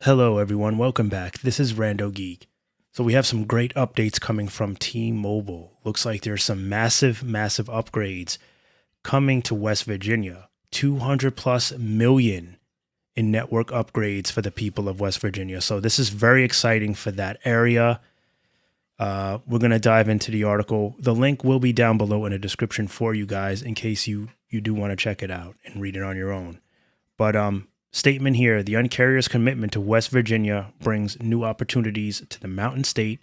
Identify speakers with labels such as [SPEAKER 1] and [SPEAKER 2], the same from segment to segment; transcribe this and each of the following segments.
[SPEAKER 1] Hello, everyone. Welcome back. This is Rando Geek. So we have some great updates coming from T-Mobile. Looks like there's some massive upgrades coming to West Virginia. 200 plus million in network upgrades for the people of West Virginia. So this is very exciting for that area. We're going to dive into the article. The link will be down below in the description for you guys in case you do want to check it out and read it on your own. But statement here, the Un-carrier's commitment to West Virginia brings new opportunities to the Mountain State,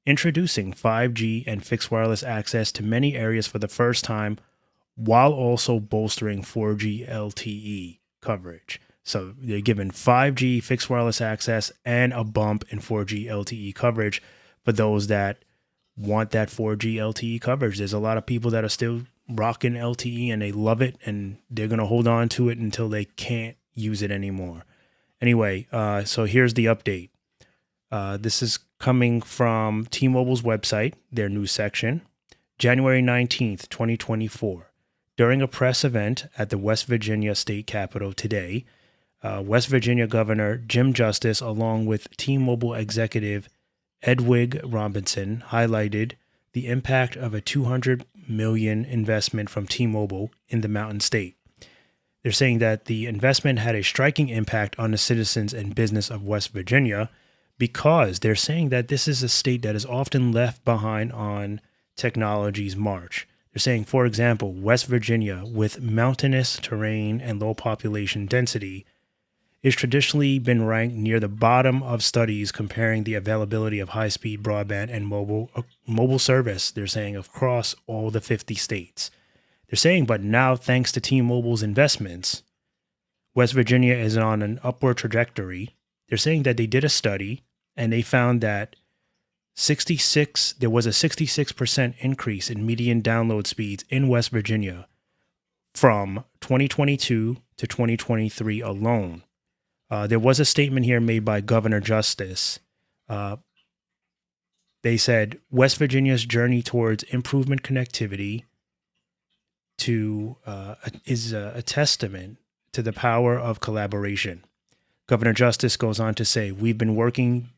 [SPEAKER 1] introducing 5G and fixed wireless access to many areas for the first time, while also bolstering 4G LTE coverage. So they're given 5G fixed wireless access and a bump in 4G LTE coverage for those that want that 4G LTE coverage. There's a lot of people that are still rocking LTE and they love it and they're going to hold on to it until they can't use it anymore. Anyway, so here's the update. This is coming from T-Mobile's website, their news section, January 19th, 2024. During a press event at the West Virginia State Capitol today, West Virginia Governor Jim Justice, along with T-Mobile executive Edwig Robinson, highlighted the impact of a $200 million investment from T-Mobile in the Mountain State. They're saying that the investment had a striking impact on the citizens and business of West Virginia because they're saying that this is a state that is often left behind on technology's march. They're saying, for example, West Virginia, with mountainous terrain and low population density, is traditionally been ranked near the bottom of studies comparing the availability of high-speed broadband and mobile service, they're saying, across all the 50 states. They're saying, but now, thanks to T-Mobile's investments, West Virginia is on an upward trajectory. They're saying that they did a study and they found that there was a 66% increase in median download speeds in West Virginia from 2022 to 2023 alone. There was a statement here made by Governor Justice. They said West Virginia's journey towards improvement connectivity is a testament to the power of collaboration. Governor Justice goes on to say, we've been working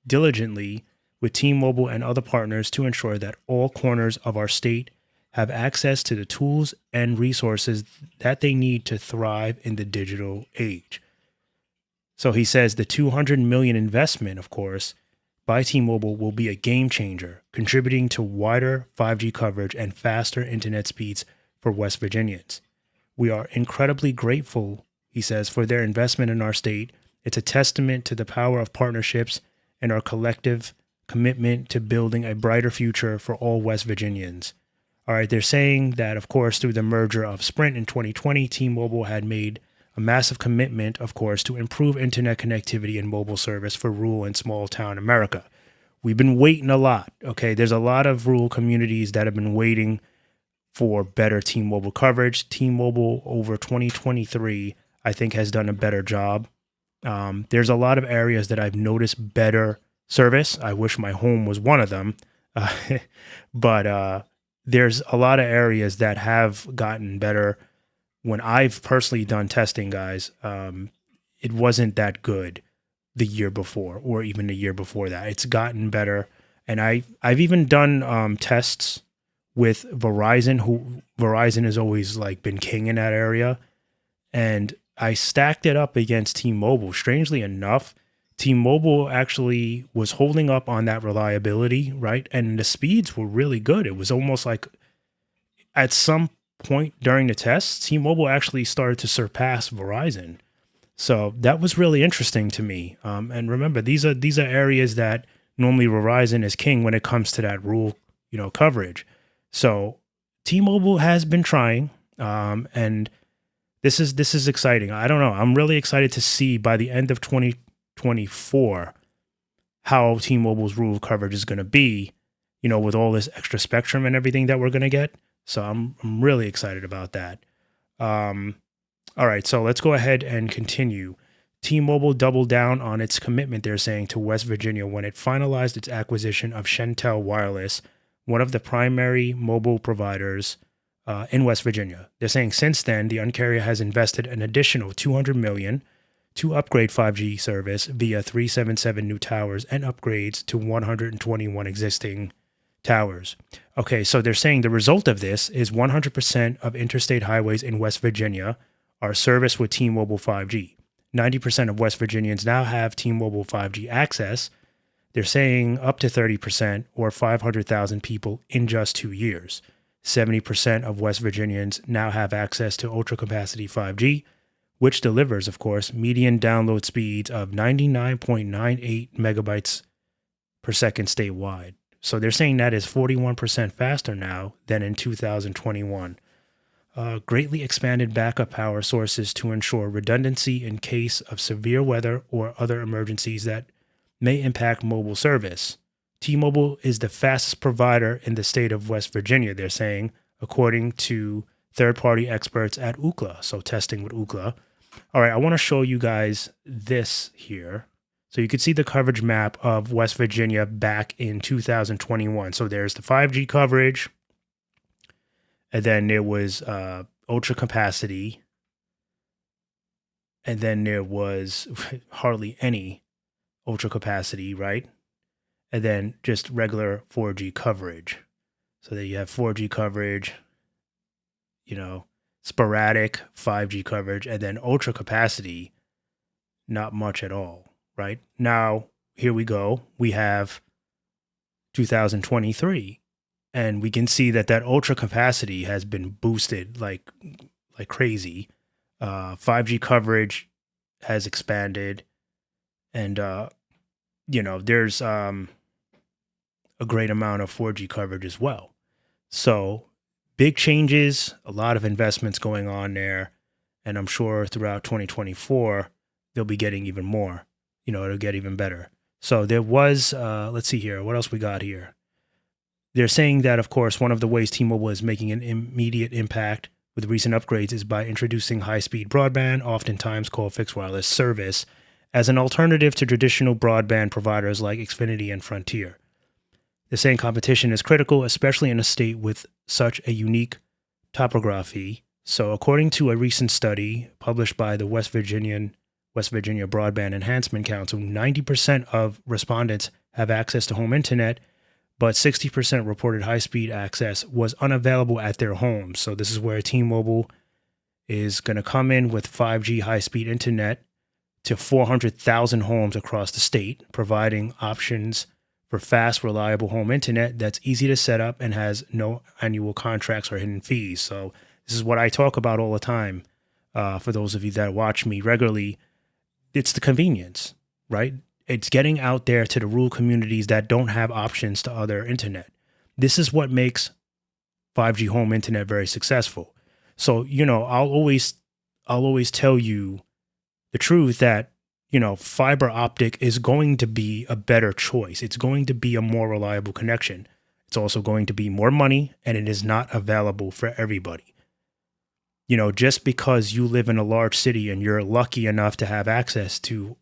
[SPEAKER 1] diligently with T-Mobile and other partners to ensure that all corners of our state have access to the tools and resources that they need to thrive in the digital age. So he says the $200 million investment, of course, by T-Mobile will be a game changer, contributing to wider 5G coverage and faster internet speeds for West Virginians. We are incredibly grateful, he says, for their investment in our state. It's a testament to the power of partnerships and our collective commitment to building a brighter future for all West Virginians. All right, they're saying that, of course, through the merger of Sprint in 2020, T-Mobile had made a massive commitment, of course, to improve internet connectivity and mobile service for rural and small town America. We've been waiting a lot, okay? There's a lot of rural communities that have been waiting for better T-Mobile coverage. T-Mobile over 2023, I think, has done a better job. There's a lot of areas that I've noticed better service. I wish my home was one of them. But there's a lot of areas that have gotten better. When I've personally done testing, guys, it wasn't that good the year before or even the year before that. It's gotten better. And I've even done tests with Verizon, Verizon has always like been king in that area. And I stacked it up against T-Mobile. Strangely enough, T-Mobile actually was holding up on that reliability, right? And the speeds were really good. It was almost like at some point during the test, T-Mobile actually started to surpass Verizon. So that was really interesting to me. And remember, these are areas that normally Verizon is king when it comes to that rural, coverage. So T-Mobile has been trying, and this is exciting. I don't know. I'm really excited to see by the end of 2024 how T-Mobile's rural coverage is going to be, with all this extra spectrum and everything that we're going to get. So I'm really excited about that. All right, so let's go ahead and continue. T-Mobile doubled down on its commitment, they're saying, to West Virginia when it finalized its acquisition of Shentel Wireless, one of the primary mobile providers in West Virginia. They're saying since then, the Un-carrier has invested an additional $200 million to upgrade 5G service via 377 new towers and upgrades to 121 existing towers. Okay, so they're saying the result of this is 100% of interstate highways in West Virginia are serviced with T-Mobile 5G. 90% of West Virginians now have T-Mobile 5G access. They're saying up to 30% or 500,000 people in just 2 years. 70% of West Virginians now have access to ultra capacity 5G, which delivers, of course, median download speeds of 99.98 megabytes per second statewide. So they're saying that is 41% faster now than in 2021. Greatly expanded backup power sources to ensure redundancy in case of severe weather or other emergencies that may impact mobile service. T-Mobile is the fastest provider in the state of West Virginia, they're saying, according to third-party experts at Ookla, so testing with Ookla. All right, I want to show you guys this here. So you can see the coverage map of West Virginia back in 2021. So there's the 5G coverage, and then there was ultra capacity, and then there was hardly any ultra capacity, right? And then just regular 4G coverage. So that you have 4G coverage, sporadic 5G coverage, and then ultra capacity, not much at all, right? Now, here we go. We have 2023, and we can see that ultra capacity has been boosted like crazy. 5G coverage has expanded, and there's a great amount of 4G coverage as well. So big changes, a lot of investments going on there. And I'm sure throughout 2024, they'll be getting even more, it'll get even better. So there was, let's see here, what else we got here? They're saying that, of course, one of the ways T-Mobile is making an immediate impact with recent upgrades is by introducing high-speed broadband, oftentimes called fixed wireless service, as an alternative to traditional broadband providers like Xfinity and Frontier. The same competition is critical, especially in a state with such a unique topography. So according to a recent study published by the West Virginia Broadband Enhancement Council, 90% of respondents have access to home internet, but 60% reported high-speed access was unavailable at their homes. So this is where T-Mobile is going to come in with 5G high-speed internet to 400,000 homes across the state, providing options for fast, reliable home internet that's easy to set up and has no annual contracts or hidden fees. So this is what I talk about all the time. For those of you that watch me regularly, it's the convenience, right? It's getting out there to the rural communities that don't have options to other internet. This is what makes 5G home internet very successful. So, I'll always tell you the truth that fiber optic is going to be a better choice. It's going to be a more reliable connection. It's also going to be more money, and it is not available for everybody. Just because you live in a large city and you're lucky enough to have access to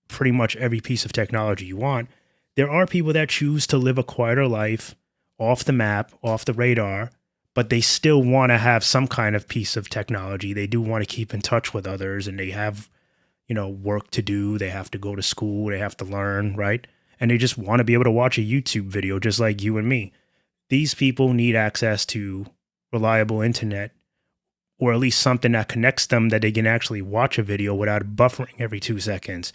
[SPEAKER 1] pretty much every piece of technology you want, there are people that choose to live a quieter life, off the map, off the radar, but they still want to have some kind of piece of technology. They do want to keep in touch with others, and they have work to do. They have to go to school. They have to learn, right? And they just want to be able to watch a YouTube video just like you and me. These people need access to reliable internet, or at least something that connects them that they can actually watch a video without buffering every 2 seconds.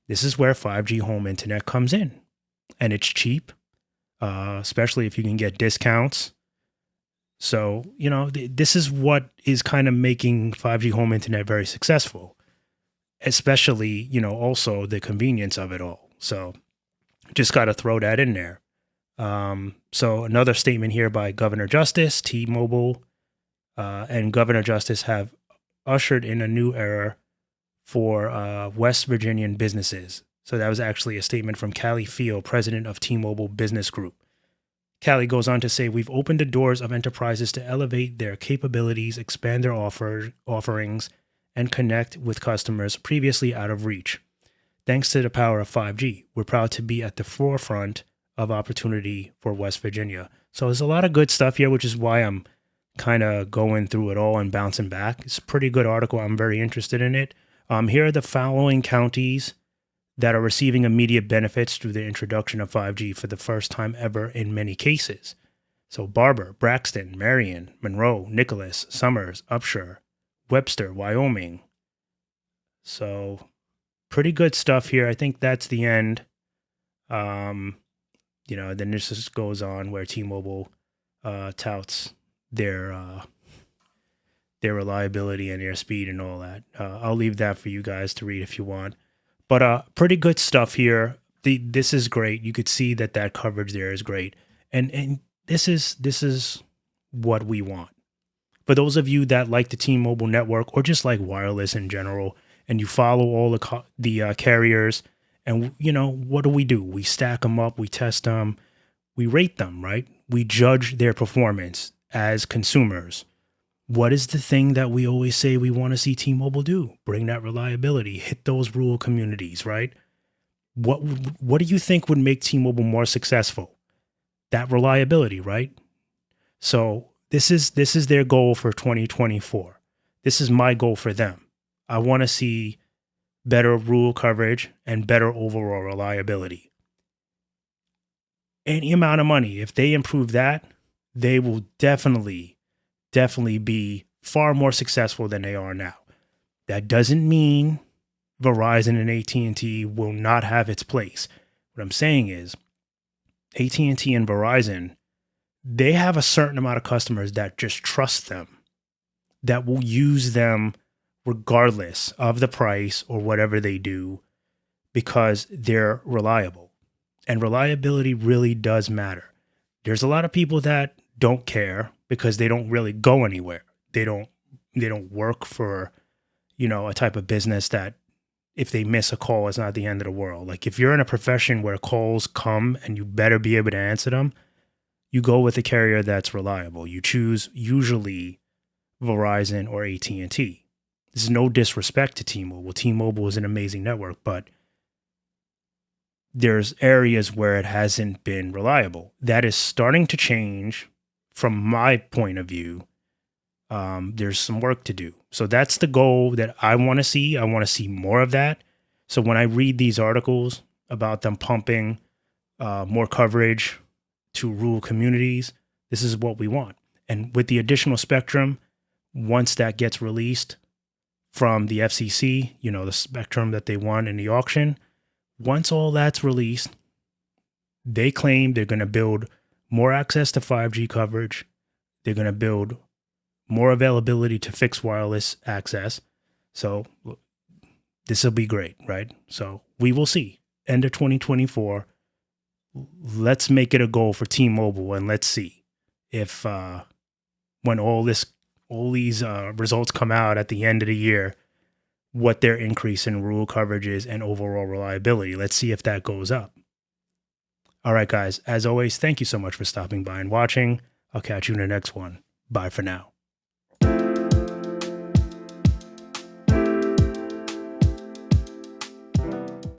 [SPEAKER 1] This is where 5G home internet comes in. And it's cheap, especially if you can get discounts. So, this is what is kind of making 5G home internet very successful. Especially, also the convenience of it all. So just got to throw that in there. So another statement here by Governor Justice, T-Mobile and Governor Justice have ushered in a new era for West Virginian businesses. So that was actually a statement from Callie Field, president of T-Mobile Business Group. Callie goes on to say, "We've opened the doors of enterprises to elevate their capabilities, expand their offerings, and connect with customers previously out of reach. Thanks to the power of 5G, we're proud to be at the forefront of opportunity for West Virginia." So there's a lot of good stuff here, which is why I'm kind of going through it all and bouncing back. It's a pretty good article. I'm very interested in it. Here are the following counties that are receiving immediate benefits through the introduction of 5G for the first time ever in many cases. So Barber, Braxton, Marion, Monroe, Nicholas, Summers, Upshur, Webster, Wyoming. So pretty good stuff here. I think that's the end. Then this just goes on where T-Mobile touts their reliability and their speed and all that. I'll leave that for you guys to read if you want. But pretty good stuff here. This is great. You could see that coverage there is great, and this is what we want. For those of you that like the T-Mobile network or just like wireless in general, and you follow all the carriers, and what do? We stack them up, we test them, we rate them, right? We judge their performance as consumers. What is the thing that we always say we want to see T-Mobile do? Bring that reliability, hit those rural communities, right? What do you think would make T-Mobile more successful? That reliability, right? So this is their goal for 2024. This is my goal for them. I want to see better rural coverage and better overall reliability. Any amount of money, if they improve that, they will definitely be far more successful than they are now. That doesn't mean Verizon and AT&T will not have its place. What I'm saying is AT&T and Verizon, they have a certain amount of customers that just trust them, that will use them regardless of the price or whatever they do because they're reliable. And reliability really does matter. There's a lot of people that don't care because they don't really go anywhere. They don't work for, a type of business that if they miss a call, it's not the end of the world. Like if you're in a profession where calls come and you better be able to answer them, you go with a carrier that's reliable. You choose usually Verizon or AT&T. This is no disrespect to T-Mobile. T-Mobile is an amazing network, but there's areas where it hasn't been reliable. That is starting to change from my point of view. There's some work to do. So that's the goal that I want to see. I want to see more of that. So when I read these articles about them pumping more coverage to rural communities, this is what we want. And with the additional spectrum, once that gets released from the FCC, the spectrum that they won in the auction, once all that's released, they claim they're going to build more access to 5G coverage. They're going to build more availability to fixed wireless access. So this will be great, right? So we will see. End of 2024. Let's make it a goal for T-Mobile, and let's see if when all these results come out at the end of the year, what their increase in rural coverage is and overall reliability. Let's see if that goes up. All right, guys. As always, thank you so much for stopping by and watching. I'll catch you in the next one. Bye for now.